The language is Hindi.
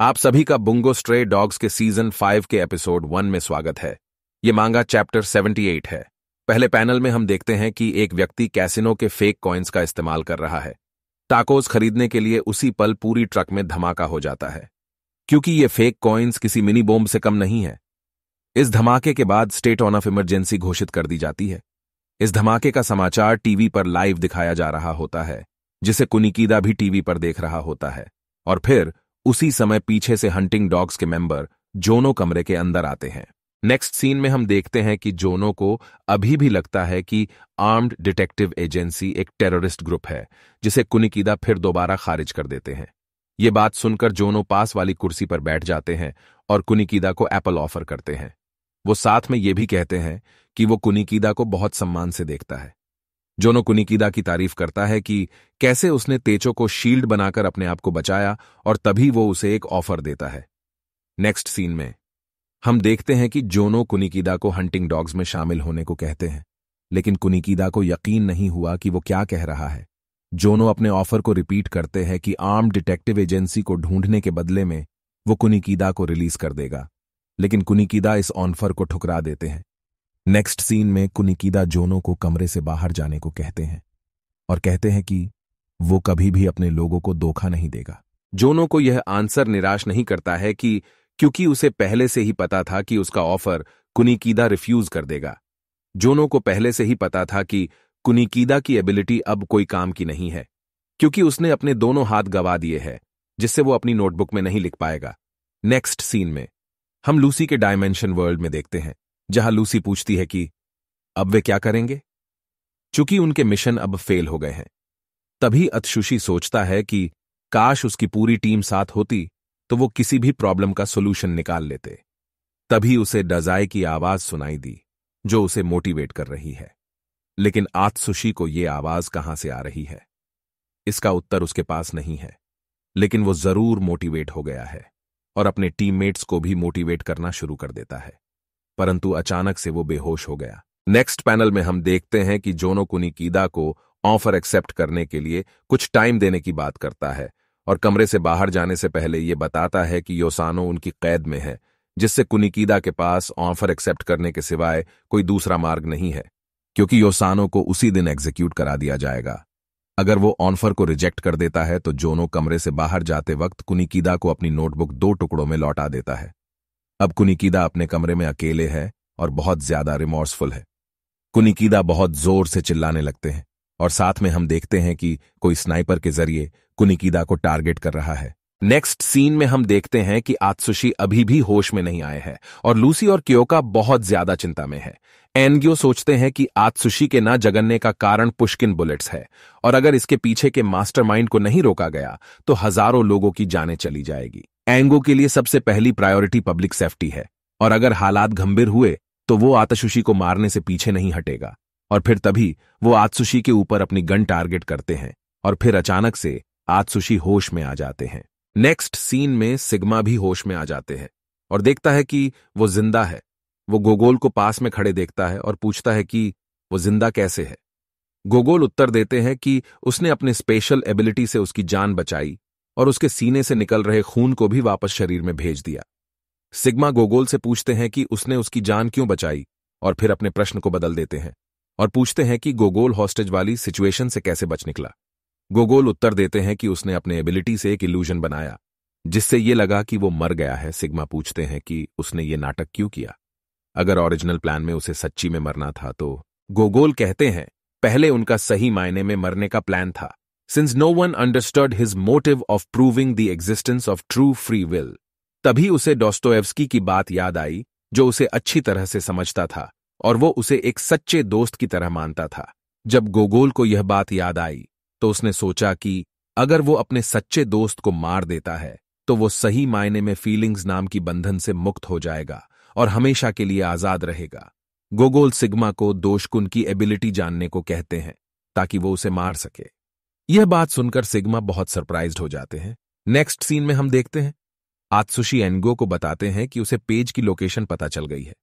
आप सभी का बुंगो स्ट्रे डॉग्स के सीजन 5 के एपिसोड 1 में स्वागत है। ये मांगा चैप्टर 78 है। पहले पैनल में हम देखते हैं कि एक व्यक्ति कैसिनो के फेक कॉइन्स का इस्तेमाल कर रहा है। टाकोस खरीदने के लिए उसी पल पूरी ट्रक में धमाका हो जाता है, क्योंकि ये फेक कॉइन्स किसी मिनी बॉम्ब से कम नहीं है। इस धमाके के बाद स्टेट ऑफ इमरजेंसी घोषित कर दी जाती है। इस धमाके का समाचार टीवी पर लाइव दिखाया जा रहा होता है, जिसे कुनिकीदा भी टीवी पर देख रहा होता है। और फिर उसी समय पीछे से हंटिंग डॉग्स के मेंबर जोनो कमरे के अंदर आते हैं। नेक्स्ट सीन में हम देखते हैं कि जोनो को अभी भी लगता है कि आर्म्ड डिटेक्टिव एजेंसी एक टेररिस्ट ग्रुप है, जिसे कुनिकीदा फिर दोबारा खारिज कर देते हैं। ये बात सुनकर जोनो पास वाली कुर्सी पर बैठ जाते हैं और कुनिकीदा को एप्पल ऑफर करते हैं। वो साथ में ये भी कहते हैं कि वो कुनिकीदा को बहुत सम्मान से देखता है। जोनो कुनिकीदा की तारीफ करता है कि कैसे उसने तेचो को शील्ड बनाकर अपने आप को बचाया, और तभी वो उसे एक ऑफर देता है। नेक्स्ट सीन में हम देखते हैं कि जोनो कुनिकीदा को हंटिंग डॉग्स में शामिल होने को कहते हैं, लेकिन कुनिकीदा को यकीन नहीं हुआ कि वो क्या कह रहा है। जोनो अपने ऑफर को रिपीट करते हैं कि आर्म डिटेक्टिव एजेंसी को ढूंढने के बदले में वो कुनिकीदा को रिलीज कर देगा, लेकिन कुनिकीदा इस ऑफर को ठुकरा देते हैं। नेक्स्ट सीन में कुनिकीदा जोनो को कमरे से बाहर जाने को कहते हैं और कहते हैं कि वो कभी भी अपने लोगों को धोखा नहीं देगा। जोनो को यह आंसर निराश नहीं करता है कि क्योंकि उसे पहले से ही पता था कि उसका ऑफर कुनिकीदा रिफ्यूज कर देगा। जोनो को पहले से ही पता था कि कुनिकीदा की एबिलिटी अब कोई काम की नहीं है, क्योंकि उसने अपने दोनों हाथ गंवा दिए हैं, जिससे वो अपनी नोटबुक में नहीं लिख पाएगा। नेक्स्ट सीन में हम लूसी के डायमेंशन वर्ल्ड में देखते हैं, जहां लूसी पूछती है कि अब वे क्या करेंगे, चूंकि उनके मिशन अब फेल हो गए हैं। तभी अत्सुशी सोचता है कि काश उसकी पूरी टीम साथ होती तो वो किसी भी प्रॉब्लम का सोल्यूशन निकाल लेते। तभी उसे डजाई की आवाज सुनाई दी, जो उसे मोटिवेट कर रही है। लेकिन आत्सुशी को ये आवाज कहां से आ रही है, इसका उत्तर उसके पास नहीं है। लेकिन वो जरूर मोटिवेट हो गया है और अपने टीममेट्स को भी मोटिवेट करना शुरू कर देता है, परंतु अचानक से वो बेहोश हो गया। नेक्स्ट पैनल में हम देखते हैं कि जोनो कुनिकीदा को ऑफर एक्सेप्ट करने के लिए कुछ टाइम देने की बात करता है, और कमरे से बाहर जाने से पहले ये बताता है कि योसानो उनकी कैद में है, जिससे कुनिकीदा के पास ऑफर एक्सेप्ट करने के सिवाय कोई दूसरा मार्ग नहीं है, क्योंकि योसानो को उसी दिन एग्जीक्यूट करा दिया जाएगा। अगर वो ऑफर को रिजेक्ट कर देता है तो जोनो कमरे से बाहर जाते वक्त कुनिकीदा को अपनी नोटबुक 2 टुकड़ों में लौटा देता है। अब कुनिकीदा अपने कमरे में अकेले है और बहुत ज्यादा रिमोर्सफुल है। कुनिकीदा बहुत जोर से चिल्लाने लगते हैं, और साथ में हम देखते हैं कि कोई स्नाइपर के जरिए कुनिकीदा को टारगेट कर रहा है। नेक्स्ट सीन में हम देखते हैं कि आत्सुशी अभी भी होश में नहीं आए हैं, और लूसी और क्योका बहुत ज्यादा चिंता में है। एनग्यो सोचते हैं कि आत्सुशी के ना जगन्ने का कारण पुष्किन बुलेट्स है, और अगर इसके पीछे के मास्टरमाइंड को नहीं रोका गया तो हजारों लोगों की जानें चली जाएगी। एंगो के लिए सबसे पहली प्रायोरिटी पब्लिक सेफ्टी है, और अगर हालात गंभीर हुए तो वो आत्सुशी को मारने से पीछे नहीं हटेगा। और फिर तभी वो आत्सुशी के ऊपर अपनी गन टारगेट करते हैं, और फिर अचानक से आत्सुशी होश में आ जाते हैं। नेक्स्ट सीन में सिग्मा भी होश में आ जाते हैं और देखता है कि वो जिंदा है। वो गोगोल को पास में खड़े देखता है और पूछता है कि वो जिंदा कैसे है। गोगोल उत्तर देते हैं कि उसने अपने स्पेशल एबिलिटी से उसकी जान बचाई और उसके सीने से निकल रहे खून को भी वापस शरीर में भेज दिया। सिग्मा गोगोल से पूछते हैं कि उसने उसकी जान क्यों बचाई, और फिर अपने प्रश्न को बदल देते हैं और पूछते हैं कि गोगोल हॉस्टेज वाली सिचुएशन से कैसे बच निकला। गोगोल उत्तर देते हैं कि उसने अपने एबिलिटी से एक इल्यूजन बनाया, जिससे ये लगा कि वो मर गया है। सिग्मा पूछते हैं कि उसने ये नाटक क्यों किया, अगर ओरिजिनल प्लान में उसे सच्ची में मरना था तो। गोगोल कहते हैं पहले उनका सही मायने में मरने का प्लान था, since no one understood his motive of proving the existence of true free will। तभी उसे डोस्टोएव्स्की की बात याद आई, जो उसे अच्छी तरह से समझता था, और वो उसे एक सच्चे दोस्त की तरह मानता था। जब गोगोल को यह बात याद आई तो उसने सोचा कि अगर वो अपने सच्चे दोस्त को मार देता है तो वो सही मायने में फीलिंग्स नाम की बंधन से मुक्त हो जाएगा और हमेशा के लिए आजाद रहेगा। गोगोल सिग्मा को दोषकुन की एबिलिटी जानने को कहते हैं ताकि वो उसे मार सके। यह बात सुनकर सिग्मा बहुत सरप्राइज्ड हो जाते हैं। नेक्स्ट सीन में हम देखते हैं आत्सुशी एनगो को बताते हैं कि उसे पेज की लोकेशन पता चल गई है।